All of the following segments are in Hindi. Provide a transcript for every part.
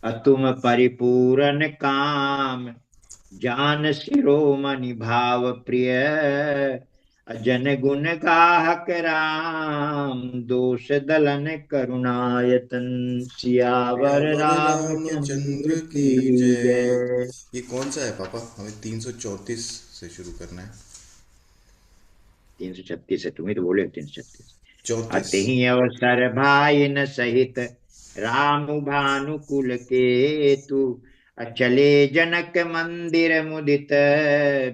अतुम परिपूरन काम, जान शिरोमणि भाव प्रिय। अजन गुण गाहक राम, दोष दलन करुणायतन। सियावर सियावर रामचंद्र रामचंद्र की की जय। जय। ये कौन सा है पापा? हमें 334 से शुरू करना है। 336 है, तुम्ही तो बोले 336। 34। अतहि अवसर भाई न सहित, राम भानुकुल केतु। अचले जनक मंदिर मुदित,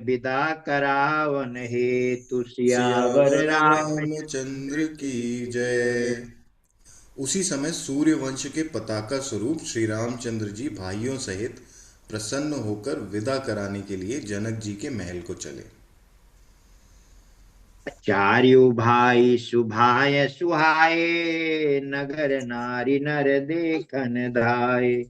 विदा करावन हेतु। सियावर सियावर रामचंद्र रामचंद्र की की जय। जय। उसी समय सूर्य वंश के पताका स्वरूप श्री रामचंद्र जी भाइयों सहित प्रसन्न होकर विदा कराने के लिए जनक जी के महल को चले। चार्यु भाई सुभाय सुहाए, नगर नारी नर देखन धाये।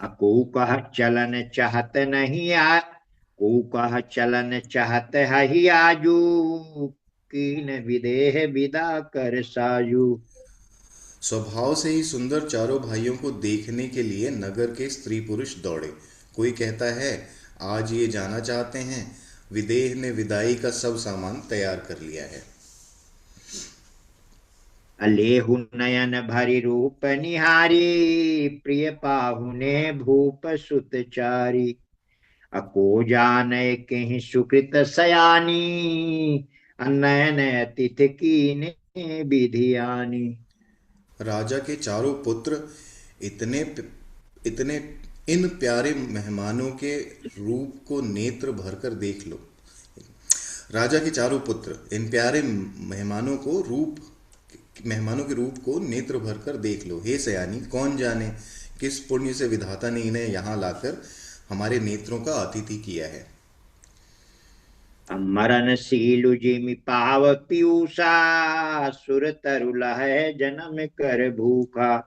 को कह चलन चाहत नहीं आ, को कह चलन चाहत ही आजू। कीन विदेह विदा कर साजू। स्वभाव से ही सुंदर चारों भाइयों को देखने के लिए नगर के स्त्री पुरुष दौड़े। कोई कहता है आज ये जाना चाहते हैं। विदेह ने विदाई का सब सामान तैयार कर लिया है। अलेहु नयन भरि रूप निहारी, प्रिय पाहुने भूप सुत चारी। अको जाने कहीं सुकृत सयानी, अनयन अतिथि कीने विधियानी। राजा के चारों पुत्र इतने इतने इन प्यारे मेहमानों के रूप को नेत्र भरकर देख लो। राजा के चारों पुत्र इन प्यारे मेहमानों के रूप को नेत्र भरकर देख लो। हे सयानी, कौन जाने किस पुण्य से विधाता ने इन्हें यहाँ लाकर हमारे नेत्रों का अतिथि किया है। मरण सीलु जिमि पाव पीयूषा, सुर तरु लहै जन्म कर भूखा।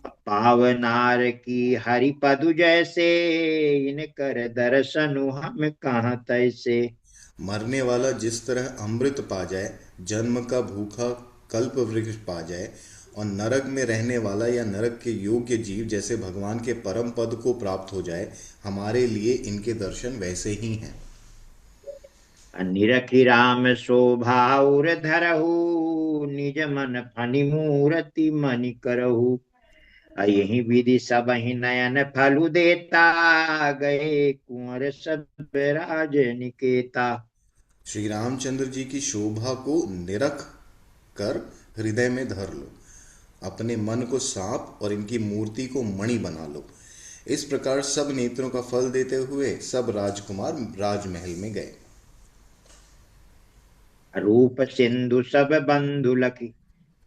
पावनार की हरि पदु जैसे, इन कर दर्शनु हम कहाँ तैसे। मरने वाला जिस तरह अमृत पा जाए, जन्म का भूखा कल्प वृक्ष पा जाए, और नरक में रहने वाला या नरक के योग्य जीव जैसे भगवान के परम पद को प्राप्त हो जाए, हमारे लिए इनके दर्शन वैसे ही हैं। निरखि राम शोभा और धरहु, निज मन फनि मूरति मनि करहु। यही विधि सब ही नयन फलु देता, गए कुंवर सब राज निकेता। श्री रामचंद्र जी की शोभा को निरख कर हृदय में धर लो। अपने मन को सांप और इनकी मूर्ति को मणि बना लो। इस प्रकार सब नेत्रों का फल देते हुए सब राजकुमार राजमहल में गए। रूप सिंधु सब बंधु लखी,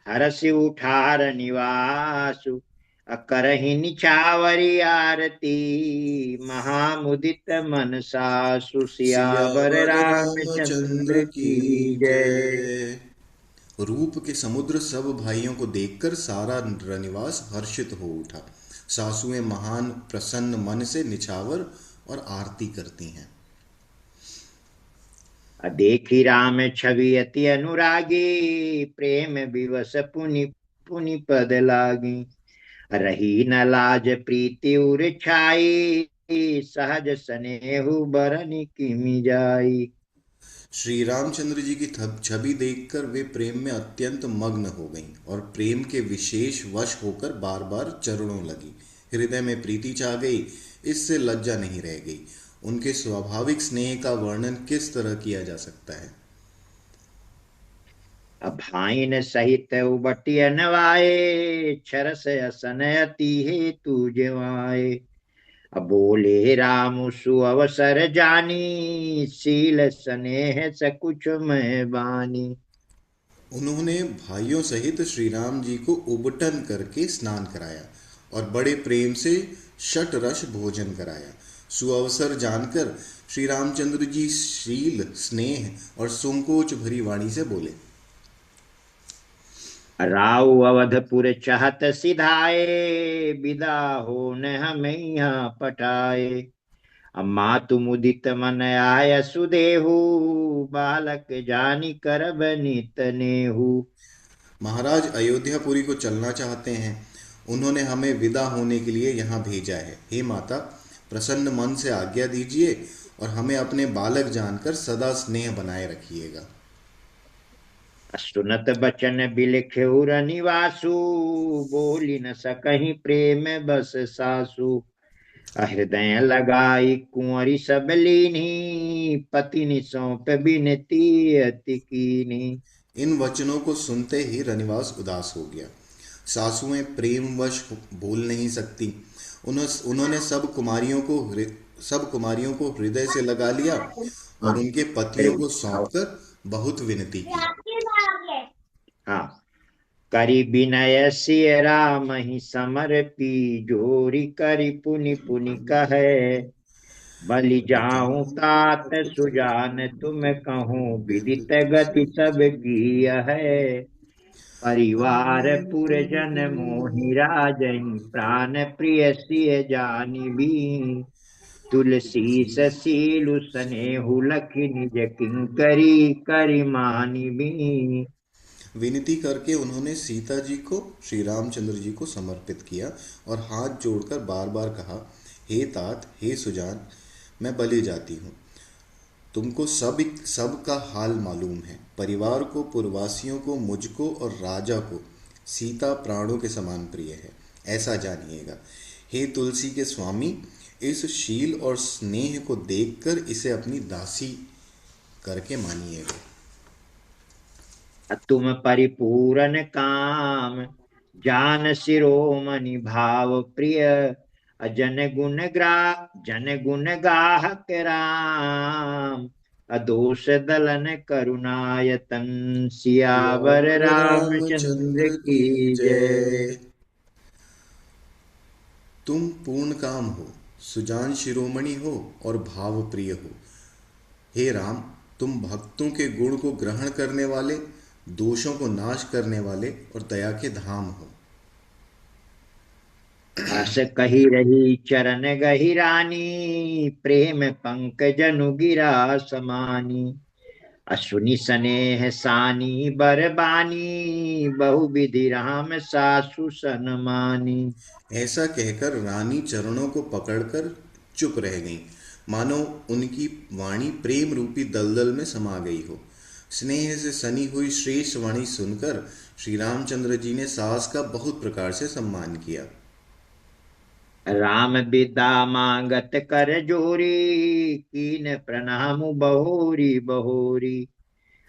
हरसि उठार निवासु। अकरहि निछावरी आरती, महामुदित मन सासु। सियावर सियावर रामचंद्र रामचंद्र की की जय। जय। रूप के समुद्र सब भाइयों को देखकर सारा रनिवास हर्षित हो उठा। सासुएं महान प्रसन्न मन से निछावर और आरती करती हैं। देखी राम छवि अति अनुरागी, प्रेम विवश पुनि पुनि पद लागी। रही न लाज प्रीति उर छाई, सहज स्नेहु बरनि किमि जाई। श्री रामचंद्र जी की छवि देखकर वे प्रेम में अत्यंत मग्न हो गईं और प्रेम के विशेष वश होकर बार बार चरणों लगी। हृदय में प्रीति छा गई, इससे लज्जा नहीं रह गई। उनके स्वाभाविक स्नेह का वर्णन किस तरह किया जा सकता है। भाइन सहित उबटी नवाए, छरस असन अति हेतु जेवाए। बोले राम सु अवसर जानी, शील स्नेह सकुच मैं बानी। उन्होंने भाइयों सहित श्री राम जी को उबटन करके स्नान कराया और बड़े प्रेम से शट रस भोजन कराया। सुअवसर जानकर श्री रामचंद्र जी शील स्नेह और संकोच भरी वाणी से बोले। राव अवधपुर चाहत सिधाए, विदा हो न हमें यहाँ पठाए। मातु मुदित मन आय सुदेहु, बालक जानी करब नित नेहु। महाराज अयोध्यापुरी को चलना चाहते हैं। उन्होंने हमें विदा होने के लिए यहाँ भेजा है। हे माता, प्रसन्न मन से आज्ञा दीजिए और हमें अपने बालक जानकर सदा स्नेह बनाए रखिएगा। सुनत बचन बिलखेउ रनिवासु, बोली न सकहि प्रेम बस सासु। हृदय लगाई कुंवरी सब लीनी, पति सौंप बिनती अति कीनी। इन वचनों को सुनते ही रनिवास उदास हो गया। सासुएं प्रेमवश बोल नहीं सकती। उन्होंने सब कुमारियों को हृदय से लगा लिया और हाँ, उनके पतियों को सौंपकर बहुत विनती की। हाँ। करी विनय सिय राम ही समर्पी, जोरी करी पुनि पुनि कहे। बलि बलि जाऊं जाऊं तात तत सुजान सुजान तुम तुम कहूँ, कहो, विदित विदित गति सब सब की की है। परिवार परिवार पुरजन पुरजन मोहि मोहि राजहि, प्राण प्रिय सिय जानी भी। तुलसी तुलसी ससीलु सनेहु लखि निज किंकरी, करि मानि भी। विनती करके उन्होंने सीता जी को श्री रामचंद्र जी को समर्पित किया और हाथ जोड़कर बार बार कहा, हे तात, हे सुजान, मैं बलि जाती हूँ। तुमको सब का हाल मालूम है। परिवार को, पुरवासियों को, मुझको और राजा को सीता प्राणों के समान प्रिय है, ऐसा जानिएगा। हे तुलसी के स्वामी, इस शील और स्नेह को देखकर इसे अपनी दासी करके मानिएगा। तुम परिपूरन काम, जान शिरोमणि भाव प्रिय। जन गुण गाहक राम, अदोष दलन करुणायतन। सियावर सियावर रामचंद्र रामचंद्र की की जय। जय। तुम पूर्ण काम हो, सुजान शिरोमणि हो और भाव प्रिय हो। हे राम, तुम भक्तों के गुण को ग्रहण करने वाले, दोषों को नाश करने वाले और दया के धाम हो। अस कही रही चरण गहिरानी, प्रेम पंकजनु गिरा समानी। असुनि सनेह सानी बरबानी, बहु विधि राम सासु सनमानी। ऐसा कहकर रानी चरणों को पकड़कर चुप रह गईं, मानो उनकी वाणी प्रेम रूपी दलदल में समा गई हो। स्नेह से सनी हुई श्रेष्ठ वाणी सुनकर श्री रामचंद्र जी ने सास का बहुत प्रकार से सम्मान किया। राम विदा मांगत कर जोरी, कीन प्रणाम बहोरी बहोरी।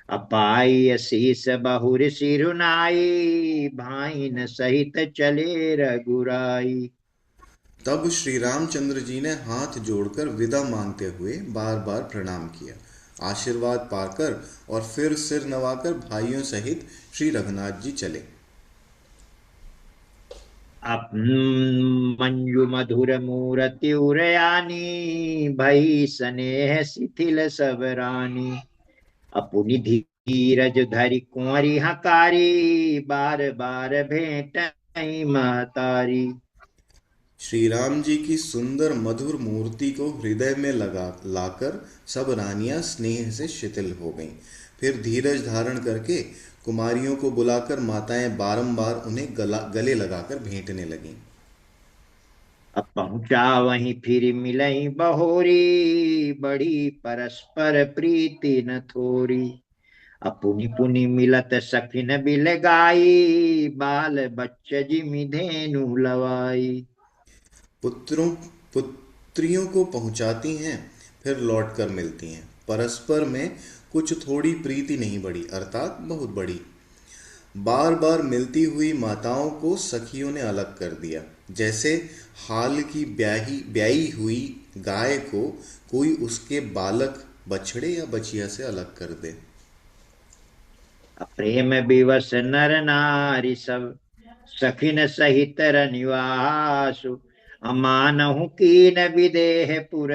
अपाई असीस बहुर सिरुनाई, भाई न सहित चले रघुराई। तब श्री रामचंद्र जी ने हाथ जोड़कर विदा मांगते हुए बार बार प्रणाम किया, आशीर्वाद पाकर और फिर सिर नवाकर भाइयों सहित श्री रघुनाथ जी चले। अप मंजु मधुर मूरति उरयानी, भई स्नेह शिथिल सब रानी। अपुनि धीरज धरि कुंवरी हकारी, बार बार भेंट महतारी। श्री राम जी की सुंदर मधुर मूर्ति को हृदय में लगा लाकर सब रानियां स्नेह से शिथिल हो गईं। फिर धीरज धारण करके कुमारियों को बुलाकर माताएं बारंबार उन्हें गले लगाकर भेंटने लगीं। अब पहुंचा वहीं फिर मिलई बहोरी, बड़ी परस्पर प्रीति न थोरी। अपुनि पुनि मिलत सखिन बिल गाई, बाल बच्च जिमि धेनु लवाई। पुत्रों पुत्रियों को पहुंचाती हैं, फिर लौटकर मिलती हैं। परस्पर में कुछ थोड़ी प्रीति नहीं बढ़ी, अर्थात बहुत बड़ी। बार बार मिलती हुई माताओं को सखियों ने अलग कर दिया, जैसे हाल की ब्याही ब्याई हुई गाय को कोई उसके बालक बछड़े या बछिया से अलग कर दे। प्रेम विवश नर नारी सब, सखिन सहित रनिवासु। अमानहु कीन विदेह पुर,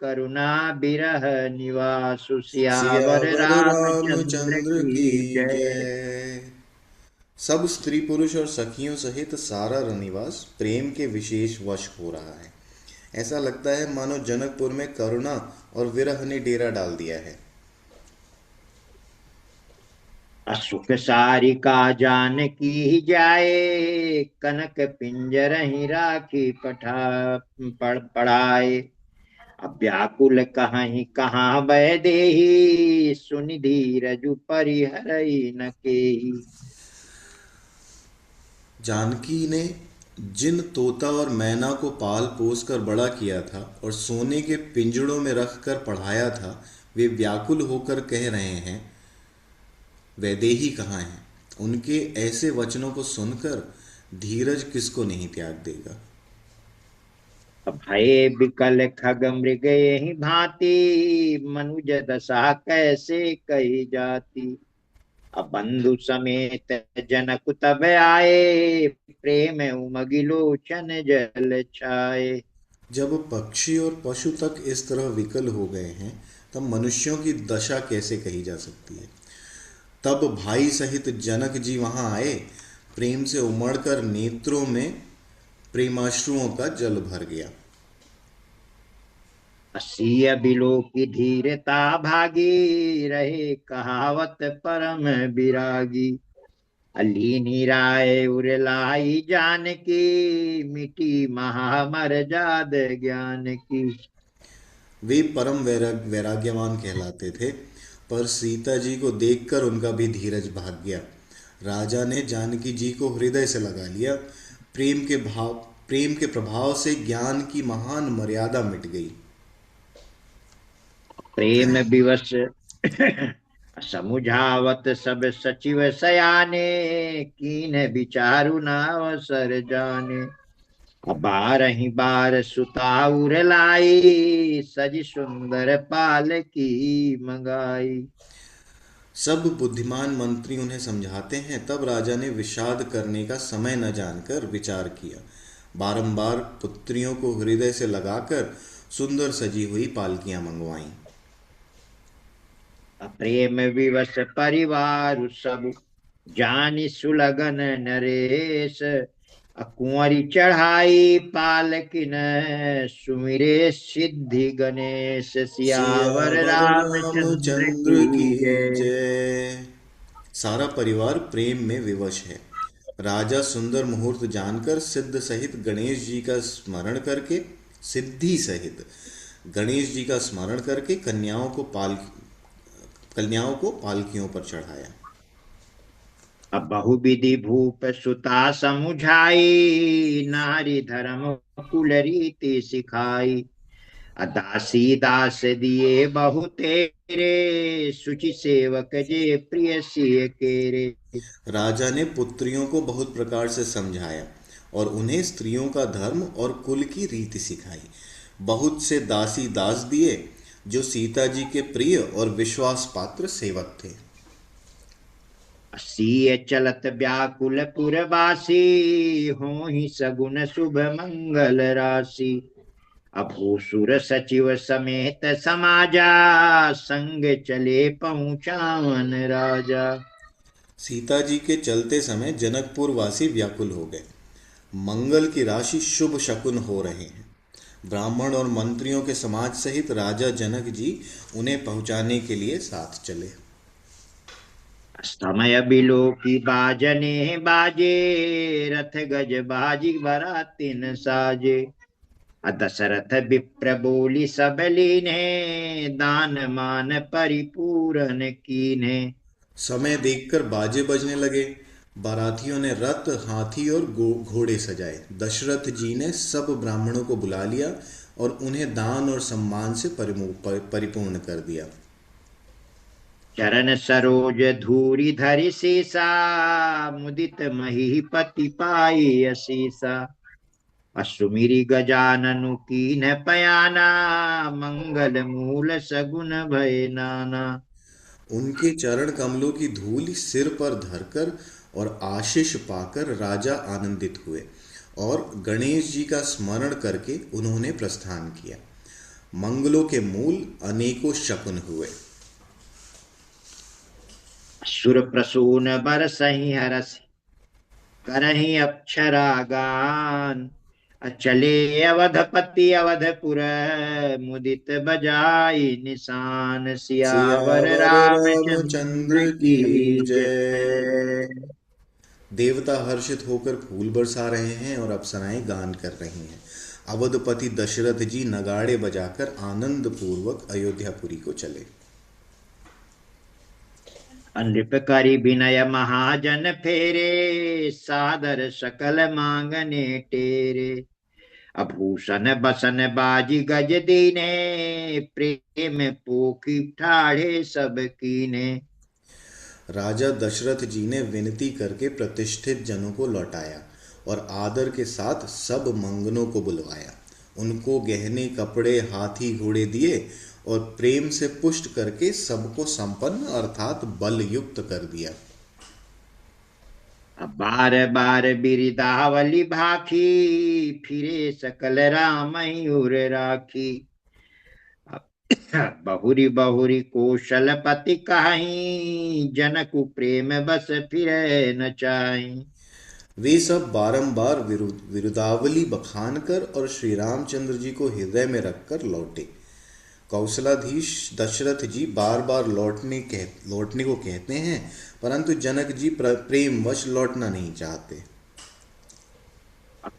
करुणा बिरह निवासु। सियावर सियावर रामचंद्र रामचंद्र की की जय। जय। सब स्त्री पुरुष और सखियों सहित सारा रनिवास प्रेम के विशेष वश हो रहा है। ऐसा लगता है मानो जनकपुर में करुणा और विरह ने डेरा डाल दिया है। असुख सारिका जानकी ही जाए, कनक पिंजर ही राखी पढ़ाए। अब व्याकुल कहीं कहाँ बह देही, सुनि धीरजु परिहरई न केही। जानकी ने जिन तोता और मैना को पाल पोस कर बड़ा किया था और सोने के पिंजड़ों में रख कर पढ़ाया था, वे व्याकुल होकर कह रहे हैं, वैदेही कहाँ हैं। उनके ऐसे वचनों को सुनकर धीरज किसको नहीं त्याग देगा। अब भये बिकल खग मृग यही भांति, मनुज दशा कैसे कही जाती। अब बंधु समेत जनक तब आए, प्रेम उमगी लोचन जल छाए। जब पक्षी और पशु तक इस तरह विकल हो गए हैं, तब मनुष्यों की दशा कैसे कही जा सकती है। तब भाई सहित जनक जी वहां आए, प्रेम से उमड़कर नेत्रों में प्रेमाश्रुओं का जल भर गया। असीय बिलो की धीरता भागी, रहे कहावत परम विरागी। अलीनी राय उरलाई जान की, मिटी महामर जाद ज्ञान की। वे परम वैराग्यवान कहलाते थे, पर सीता जी को देखकर उनका भी धीरज भाग गया। राजा ने जानकी जी को हृदय से लगा लिया। प्रेम के प्रभाव से ज्ञान की महान मर्यादा मिट गई। प्रेम विवश समुझावत सब सचिव सयाने, कीन विचारु न अवसर जाने। अब बारही बार सुताउर लाई, सज सुंदर पाल की मंगाई। सब बुद्धिमान मंत्री उन्हें समझाते हैं, तब राजा ने विषाद करने का समय न जानकर विचार किया। बारंबार पुत्रियों को हृदय से लगाकर सुंदर सजी हुई पालकियां मंगवाईं। प्रेम विवश परिवार सब, जानि सुलगन नरेश। कुंवरी चढ़ाई पालकिन, सुमिरे सिद्धि गणेश। सियावर सियावर रामचंद्र रामचंद्र की की जय। जय। सारा परिवार प्रेम में विवश है। राजा सुंदर मुहूर्त जानकर सिद्धि सहित गणेश जी का स्मरण करके कन्याओं को पालकियों पर चढ़ाया। अब बहुविधि भूप सुता समुझाई, नारी धर्म कुल रीति सिखाई। दासी दास दिए बहु तेरे, शुचि सेवक जे प्रिय सिय केरे। राजा ने पुत्रियों को बहुत प्रकार से समझाया और उन्हें स्त्रियों का धर्म और कुल की रीति सिखाई। बहुत से दासी दास दिए जो सीता जी के प्रिय और विश्वास पात्र सेवक थे। सिय चलत व्याकुल पुरवासी, हो ही सगुन शुभ मंगल राशि। अभूसुर सचिव समेत समाजा, संग चले पहुँचावन राजा। सीता जी के चलते समय जनकपुर वासी व्याकुल हो गए। मंगल की राशि शुभ शकुन हो रहे हैं। ब्राह्मण और मंत्रियों के समाज सहित राजा जनक जी उन्हें पहुंचाने के लिए साथ चले। समय बिलो की बाजने बाजे, रथ गज बाजी बरातिन साजे। दशरथ विप्र बोली सब लीने, दान मान परिपूरन कीन्हे। समय देखकर बाजे बजने लगे। बारातियों ने रथ, हाथी और घोड़े सजाए। दशरथ जी ने सब ब्राह्मणों को बुला लिया और उन्हें दान और सम्मान से परिपूर्ण कर दिया। चरण सरोज धूरी धरि सीसा, मुदित महीपति पाई असीसा। अश्रुमिरी गजाननु कीन्ह पयाना, मंगल मूल सगुन भय नाना। उनके चरण कमलों की धूल सिर पर धरकर और आशीष पाकर राजा आनंदित हुए और गणेश जी का स्मरण करके उन्होंने प्रस्थान किया। मंगलों के मूल अनेकों शकुन हुए। सुर प्रसून बरसहि हरसि, करहि अक्षरा गान। चले अवधपति अवधपुर, मुदित बजाई निशान, सियावर सियावर रामचंद्र रामचंद्र की की जय। जय। देवता हर्षित होकर फूल बरसा रहे हैं और अप्सराएं गान कर रही हैं। अवधपति दशरथ जी नगाड़े बजाकर आनंद पूर्वक अयोध्यापुरी को चले। नृपकरी विनय महाजन फेरे, सादर सकल मांगने टेरे। आभूषण बसन बाजी गज दीने, प्रेम पोखी ठाढ़े सब कीने। राजा दशरथ जी ने विनती करके प्रतिष्ठित जनों को लौटाया और आदर के साथ सब मंगनों को बुलवाया। उनको गहने कपड़े हाथी घोड़े दिए और प्रेम से पुष्ट करके सबको संपन्न अर्थात बल युक्त कर दिया। अब बार बार बिरिदावली भाखी, फिरे सकल राम उर राखी। अब बहुरी बहुरी कौशलपति कहीं, जनक प्रेम बस फिरे न चाही। वे सब बारंबार विरुदावली बखान कर और श्री रामचंद्र जी को हृदय में रखकर लौटे। कौशलाधीश दशरथ जी बार बार लौटने को कहते हैं, परंतु जनक जी प्रेमवश लौटना नहीं चाहते।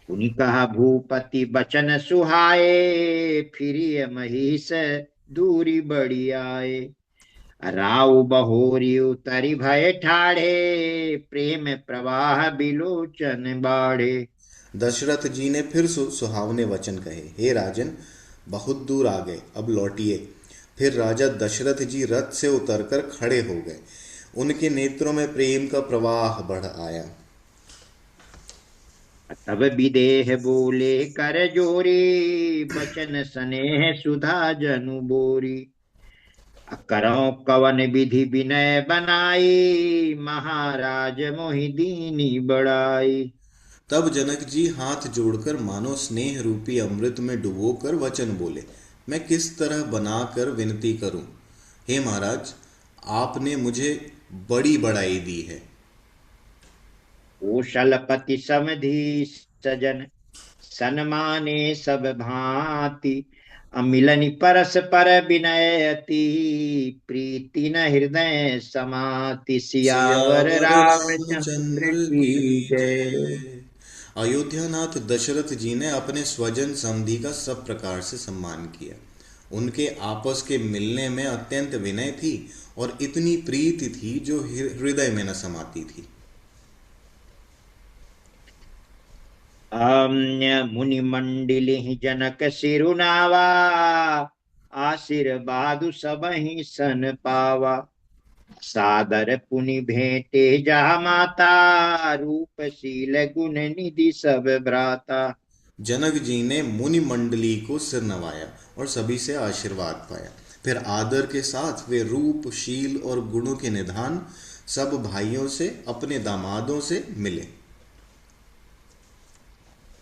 पुनि कहा भूपति बचन सुहाए, फिरिय महिष दूरी बड़ी आए। राव बहोरी उतरी भय ठाढ़े, प्रेम प्रवाह बिलोचन बाढ़े। दशरथ जी ने फिर सुहावने वचन कहे, हे राजन, बहुत दूर आ गए, अब लौटिए। फिर राजा दशरथ जी रथ से उतरकर खड़े हो गए। उनके नेत्रों में प्रेम का प्रवाह बढ़ आया। तब विदेह बोले कर जोरी, बचन स्नेह सुधा जनु बोरी। करो कवन विधि विनय बनाई, महाराज मोहि दीनी बड़ाई। तब जनक जी हाथ जोड़कर मानो स्नेह रूपी अमृत में डुबोकर वचन बोले, मैं किस तरह बनाकर विनती करूं। हे महाराज, आपने मुझे बड़ी बड़ाई दी है। कौशलपति समधि सजन, सन्माने सब भांति। अमिलनि परस पर विनय अति, प्रीति न हृदय समाति। सियावर सियावर रामचंद्र रामचंद्र की की जय। जय। अयोध्यानाथ दशरथ जी ने अपने स्वजन समधि का सब प्रकार से सम्मान किया। उनके आपस के मिलने में अत्यंत विनय थी और इतनी प्रीति थी जो हृदय में न समाती थी। मुनि मंडिली जनक सिरुनावा, आशीर्वादु सबहि सन पावा। सादर पुनि भेंटे जहाँ माता, रूपशील गुण निधि सब भ्राता। जनक जी ने मुनि मंडली को सिर नवाया और सभी से आशीर्वाद पाया। फिर आदर के साथ वे रूप शील और गुणों के निधान सब भाइयों से अपने दामादों से मिले।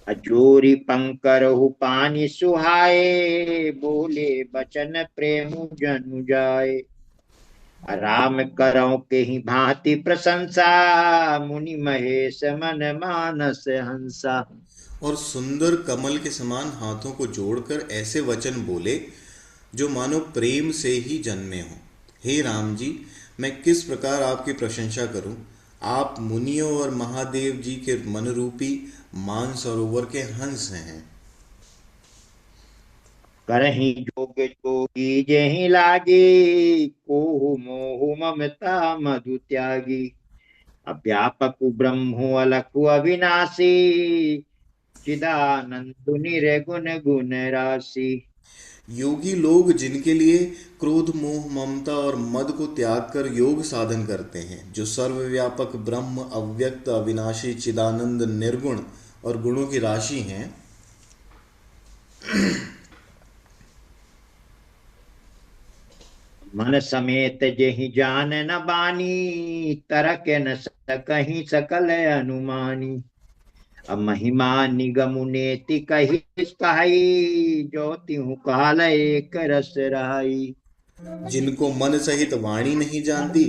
अजोरी पंकरहु पानी सुहाए, बोले बचन प्रेम जनु जाए। राम करौ के ही भांति प्रशंसा, मुनि महेश मन मानस हंसा। और सुंदर कमल के समान हाथों को जोड़कर ऐसे वचन बोले जो मानो प्रेम से ही जन्मे हों। हे राम जी, मैं किस प्रकार आपकी प्रशंसा करूं। आप मुनियों और महादेव जी के मनरूपी मानसरोवर के हंस हैं। करही जोग जोगी जही लागे, कोहु मोहु ममता मधु त्यागी। अव्यापक ब्रह्मो अलखु अविनाशी, चिदानंद निर्गुण गुण राशि। योगी लोग जिनके लिए क्रोध मोह ममता और मद को त्याग कर योग साधन करते हैं, जो सर्वव्यापक ब्रह्म अव्यक्त अविनाशी चिदानंद निर्गुण और गुणों की राशि हैं, मन समेत जेहि जान न बानी, तरक न सकहि सकल अनुमानी। अब महिमा निगम नेति कही कहाई, जो तिहु काल एक रस रहाई। जिनको मन सहित वाणी नहीं जानती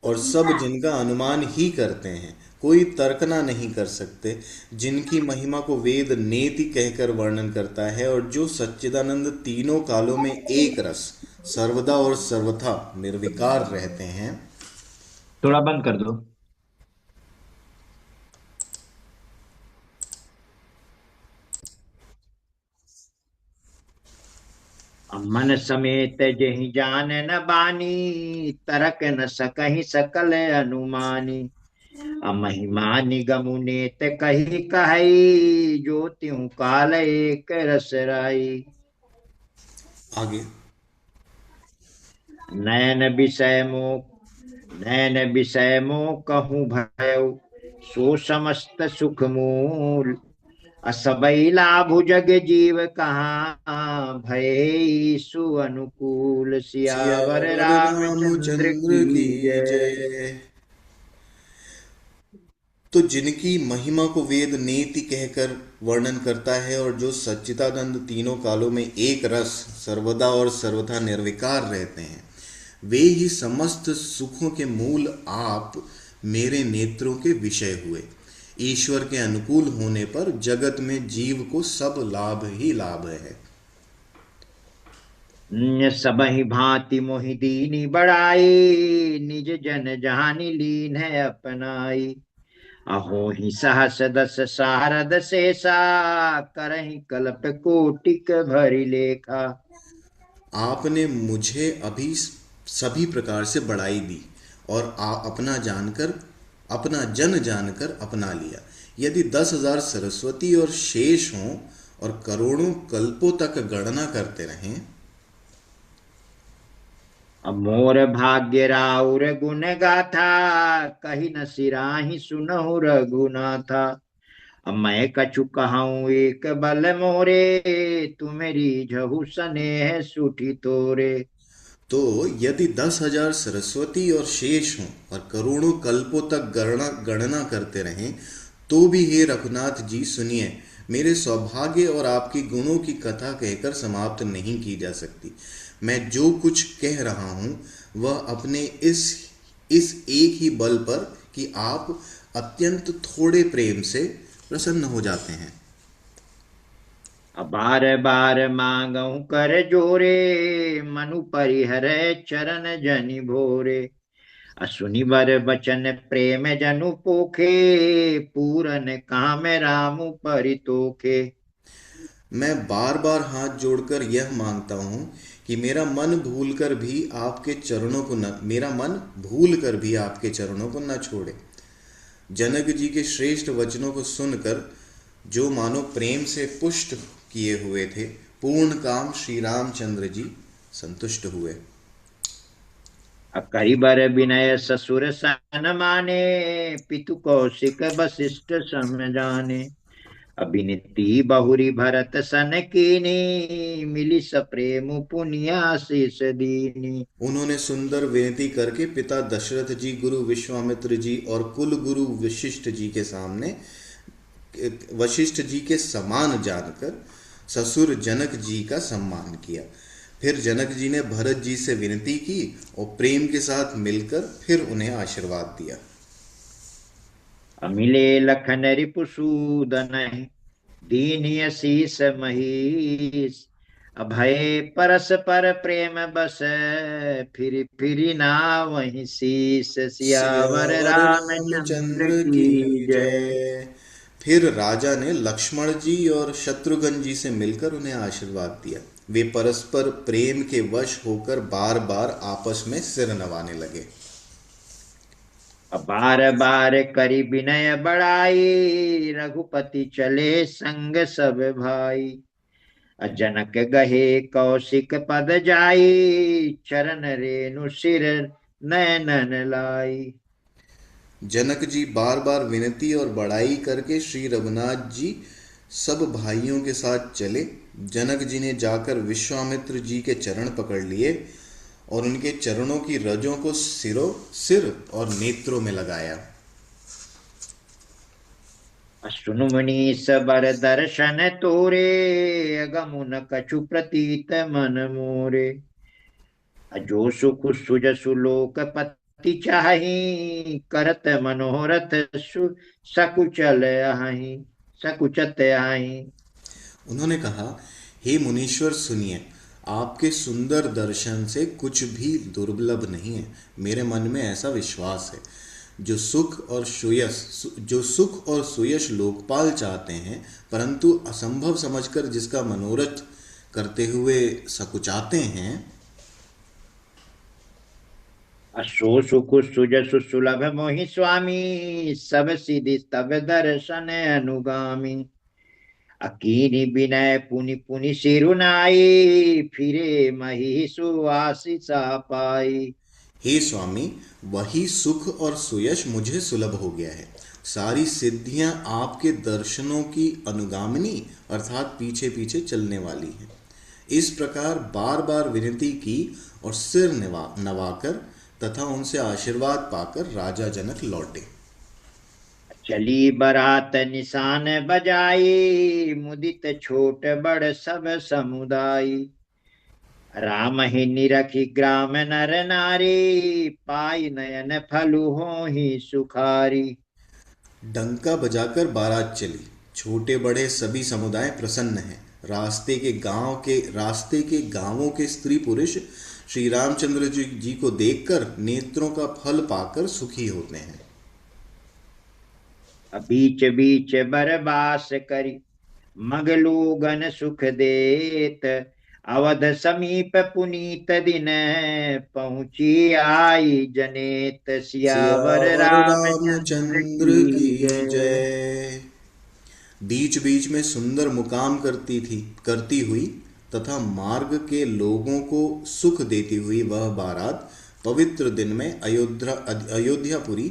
और सब जिनका अनुमान ही करते हैं, कोई तर्कना नहीं कर सकते, जिनकी महिमा को वेद नेति कहकर वर्णन करता है, और जो सच्चिदानंद तीनों कालों में एक रस सर्वदा और सर्वथा निर्विकार रहते हैं। थोड़ा बंद कर दो। मन समेत जहि जान न बानी, तरक न सकहि सकल अनुमानी। महिमा निगम नेत कही कही, जो त्यों काल एक रस राई। आगे। नयन विषय मोह, नैन विषय मोह कहूँ भयउ, सो समस्त सुख मूल। असबई लाभु जग जीव कहाँ, भय सु अनुकूल। सियावर सियावर रामचंद्र रामचंद्र की की जय। जय। तो जिनकी महिमा को वेद नेति कहकर वर्णन करता है, और जो सच्चिदानंद तीनों कालों में एक रस सर्वदा और सर्वथा निर्विकार रहते हैं, वे ही समस्त सुखों के मूल आप मेरे नेत्रों के विषय हुए। ईश्वर के अनुकूल होने पर जगत में जीव को सब लाभ ही लाभ है। सबहि भांति मोहि दीनी बड़ाई, निज जन जानि लीन है अपनाई। अहो ही सहस दस सारद शेषा, करहि कल्प कोटिक भरि लेखा। आपने मुझे अभी सभी प्रकार से बड़ाई दी, और अपना जानकर, अपना जन जानकर अपना लिया। यदि 10,000 सरस्वती और शेष हों और करोड़ों कल्पों तक गणना करते रहें। अब मोर भाग्य राउर गुण गाथा, कही न सिराही सुनहु रघुनाथा। अब मैं कछु कहूँ एक बल मोरे, तुम्हेरी झहु स्नेह सुठी तोरे। तो यदि 10,000 सरस्वती और शेष हों और करोड़ों कल्पों तक गणना गणना करते रहें, तो भी हे रघुनाथ जी सुनिए, मेरे सौभाग्य और आपकी गुणों की कथा कहकर समाप्त नहीं की जा सकती। मैं जो कुछ कह रहा हूँ वह अपने इस एक ही बल पर कि आप अत्यंत थोड़े प्रेम से प्रसन्न हो जाते हैं। अब बार बार मांगऊ कर जोरे, मनु परिहर चरण जनि भोरे। असुनि बर बचन प्रेम जनु पोखे, पूरन काम रामु परितोखे। मैं बार बार हाथ जोड़कर यह मांगता हूँ कि मेरा मन भूल कर भी आपके चरणों को न छोड़े। जनक जी के श्रेष्ठ वचनों को सुनकर, जो मानो प्रेम से पुष्ट किए हुए थे, पूर्ण काम श्री रामचंद्र जी संतुष्ट हुए। करिबर विनय ससुर सन माने, पितु कौशिक वशिष्ठ सम जाने। अबिनती बहुरी भरत सन कीनी, मिली सप्रेम पुनिया शीस दीनी। उन्होंने सुंदर विनती करके पिता दशरथ जी, गुरु विश्वामित्र जी और कुल गुरु वशिष्ठ जी के समान जानकर ससुर जनक जी का सम्मान किया। फिर जनक जी ने भरत जी से विनती की और प्रेम के साथ मिलकर फिर उन्हें आशीर्वाद दिया। अमिले लखन रिपुसूदन, दीन शीस महीस। अभय परस्पर प्रेम बस, फिर ना वही शीस। सियावर सियावर रामचंद्र रामचंद्र की की जय। जय। फिर राजा ने लक्ष्मण जी और शत्रुघ्न जी से मिलकर उन्हें आशीर्वाद दिया। वे परस्पर प्रेम के वश होकर बार बार आपस में सिर नवाने लगे। बार बार करी विनय बढ़ाई, रघुपति चले संग सब भाई। जनक गहे कौशिक पद जाई, चरण रेणु सिर नयनन लाई। जनक जी बार बार विनती और बड़ाई करके श्री रघुनाथ जी सब भाइयों के साथ चले। जनक जी ने जाकर विश्वामित्र जी के चरण पकड़ लिए और उनके चरणों की रजों को सिर और नेत्रों में लगाया। सुनु मुनीस बर दर्शन तोरे, अगमुन कछु प्रतीत मन मोरे। अजो सुख सुजसु लोक पति चाही, करत मनोरथ सकुचल आही, सकुचत आही। उन्होंने कहा, हे मुनीश्वर सुनिए, आपके सुंदर दर्शन से कुछ भी दुर्लभ नहीं है। मेरे मन में ऐसा विश्वास है, जो सुख और सुयश लोकपाल चाहते हैं, परंतु असंभव समझकर जिसका मनोरथ करते हुए सकुचाते हैं। असो सुख सुजसु सुलभ मोहि स्वामी, सब सिद्धि तब दर्शन अनुगामी। अकीनी विनय पुनि पुनि सिरुनाई, फिरे मही सुआशीषा पाई। हे स्वामी, वही सुख और सुयश मुझे सुलभ हो गया है। सारी सिद्धियां आपके दर्शनों की अनुगामिनी अर्थात पीछे पीछे चलने वाली हैं। इस प्रकार बार बार विनती की और सिर नवाकर तथा उनसे आशीर्वाद पाकर राजा जनक लौटे। चली बरात निशान बजाई, मुदित छोट बड़ सब समुदाय। राम ही निरखी ग्राम नर नारी, पाई नयन फलु हो ही सुखारी। डंका बजाकर बारात चली। छोटे बड़े सभी समुदाय प्रसन्न हैं। रास्ते के गांवों के स्त्री पुरुष श्री रामचंद्र जी को देखकर नेत्रों का फल पाकर सुखी होते हैं। बीच बीच बरबास करी, मगलूगन सुख देत। अवध समीप पुनीत दिन, पहुंची आई जनेत। सियावर सियावर रामचंद्र रामचंद्र की की जय। जय। बीच बीच में सुंदर मुकाम करती हुई तथा मार्ग के लोगों को सुख देती हुई वह बारात पवित्र दिन में अयोध्यापुरी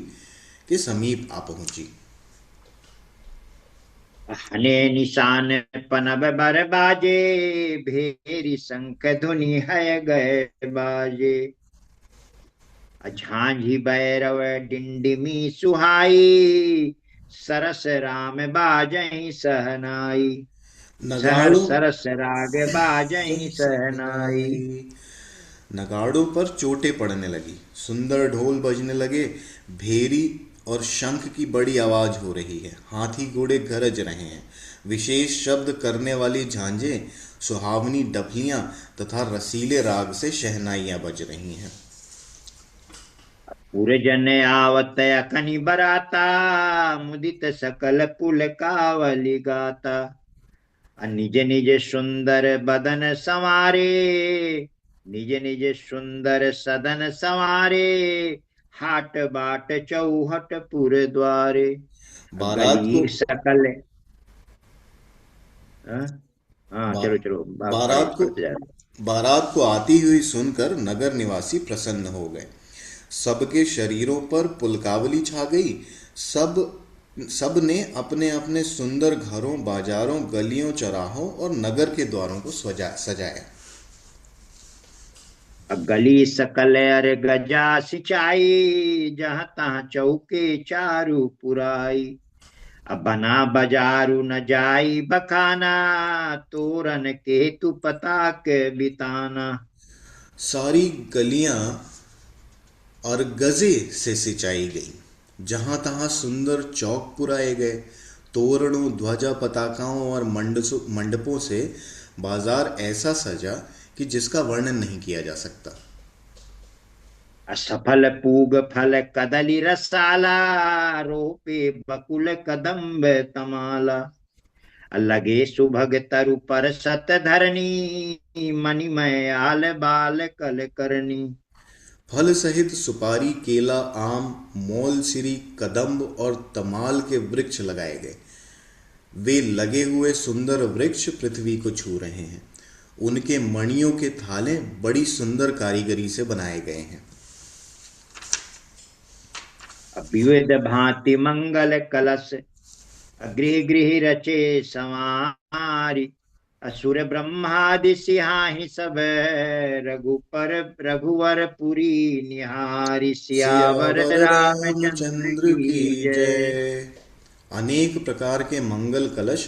के समीप आ पहुंची। हने निशान पनब बर बाजे, भेरी शंख धुनि है गए बाजे। झांझी भैरव डिंडिमी सुहाई, सरस राम बाजई सहनाई। सहर नगाड़ों सरस राग बाजई सहनाई। सहनाई। नगाड़ों पर चोटें पड़ने लगी, सुंदर ढोल बजने लगे, भेरी और शंख की बड़ी आवाज हो रही है, हाथी घोड़े गरज रहे हैं, विशेष शब्द करने वाली झांझें, सुहावनी डफलियां तथा रसीले राग से शहनाइयां बज रही हैं। पुरजन आवत अकनि बराता, मुदित सकल पुल कावली गाता। निज निज सुंदर बदन संवारे, निज निज सुंदर सदन संवारे। हाट बाट चौहट पुर द्वारे। बारात को गली सकल। हाँ हाँ, बा, चलो चलो, आप पढ़िए, बारात को पढ़ते जा। बारात को आती हुई सुनकर नगर निवासी प्रसन्न हो गए। सबके शरीरों पर पुलकावली छा गई। सब सब ने अपने अपने सुंदर घरों, बाजारों, गलियों, चौराहों और नगर के द्वारों को सजाया। गली सकल अर गजा सिंचाई, जहाँ तहाँ चौके चारू पुराई। अब बना बाजारू न जाई बखाना, तोरन के तु पता के बिताना। सारी गलियां और गजे से सिंचाई गई। जहां तहां सुंदर चौक पुराए गए। तोरणों, ध्वजा, पताकाओं और मंडपों से बाजार ऐसा सजा कि जिसका वर्णन नहीं किया जा सकता। असफल पूग फल कदली रसाला, रोपे बकुल कदम्ब तमाला। लगे सुभग तरु पर सत धरनी, मणिमय आल बाल कल करनी। फल सहित सुपारी, केला, आम, मौलसिरी, कदम्ब और तमाल के वृक्ष लगाए गए। वे लगे हुए सुंदर वृक्ष पृथ्वी को छू रहे हैं। उनके मणियों के थाले बड़ी सुंदर कारीगरी से बनाए गए हैं। विविध भांति मंगल कलश, गृह गृह रचे संवारी। असुर ब्रह्मादि सिहाहि सब, रघुपर रघुवर पुरी निहारी। सियावर सियावर रामचंद्र रामचंद्र की की जय। जय। अनेक प्रकार के मंगल कलश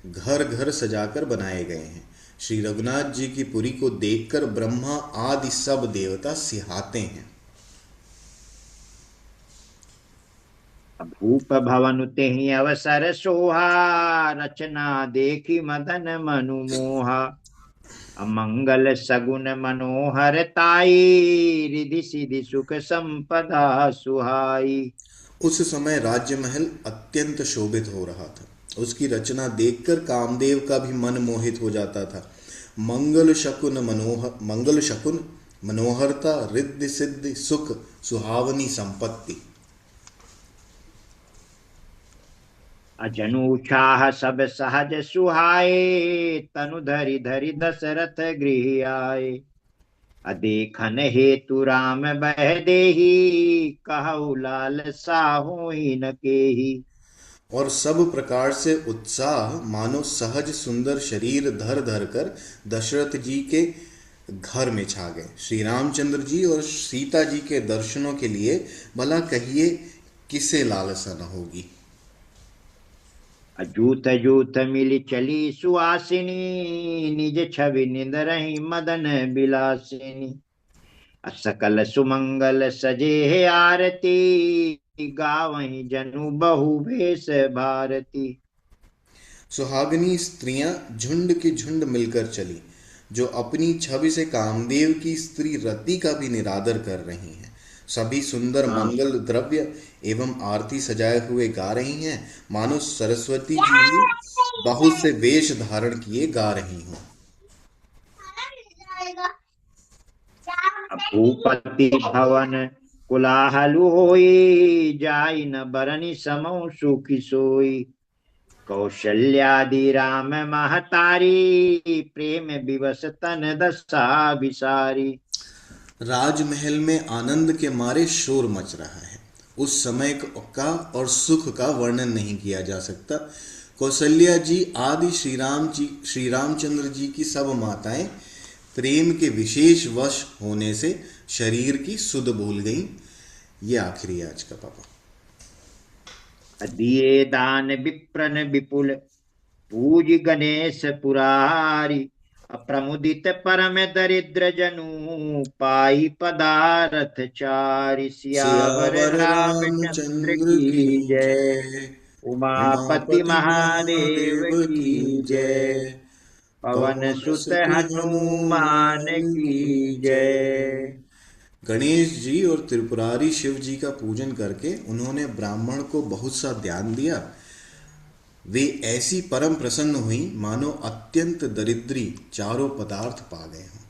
घर घर सजाकर बनाए गए हैं। श्री रघुनाथ जी की पुरी को देखकर ब्रह्मा आदि सब देवता सिहाते हैं। भूप भवन तेहि अवसर सोहा, रचना देखी मदन मनु मोहा। अमंगल सगुन मनोहर ताई, रिधि सिधि सुख संपदा सुहाई। उस समय राज्य महल अत्यंत शोभित हो रहा था। उसकी रचना देखकर कामदेव का भी मन मोहित हो जाता था। मंगल शकुन मनोहरता, रिद्धि सिद्धि सुख, सुहावनी संपत्ति। अजनु छाह सब सहज सुहाए, तनु धरि धरि दशरथ गृह आए। अदेखन हेतु राम बह देहि, कहु लाल साहू ही न केहि। और सब प्रकार से उत्साह मानो सहज सुंदर शरीर धर धर कर दशरथ जी के घर में छा गए। श्री रामचंद्र जी और सीता जी के दर्शनों के लिए भला कहिए किसे लालसा न होगी। अजूत जूत मिली चली सुहासिनी, निज छवि निंद रही मदन बिलासिनी। सकल सुमंगल सजे है आरती, गावहीं जनु बहु भेष भारती। सुहागनी स्त्रियां झुंड के झुंड मिलकर चली, जो अपनी छवि से कामदेव की स्त्री रति का भी निरादर कर रही हैं। सभी सुंदर हाँ, मंगल द्रव्य एवं आरती सजाए हुए गा रही हैं, मानो सरस्वती जी ही बहुत से वेश धारण किए गा रही हों। भूपति भवन कोलाहल होई, जाई न बरनी समौ सुखी सोई। कौशल्यादि राम महतारी, प्रेम विवश तन दशा विसारी। राजमहल में आनंद के मारे शोर मच रहा है। उस समय का और सुख का वर्णन नहीं किया जा सकता। कौशल्या जी आदि श्री रामचंद्र जी की सब माताएं प्रेम के विशेष वश होने से शरीर की सुध भूल गईं। ये आखिरी है आज का पापा। दिए दान विप्रन विपुल, पूज गणेश पुरारी। अप्रमुदित परम दरिद्र जनु, पाई पदारथ चारि। सियावर सियावर रामचंद्र रामचंद्र की की जय, जय। उमापति उमापति महादेव महादेव की की जय। जय। पवन पवन सुत सुत हनुमान हनुमान की की जय। जय। गणेश जी और त्रिपुरारी शिव जी का पूजन करके उन्होंने ब्राह्मण को बहुत सा ज्ञान दिया। वे ऐसी परम प्रसन्न हुई मानो अत्यंत दरिद्री चारों पदार्थ पा गए हों।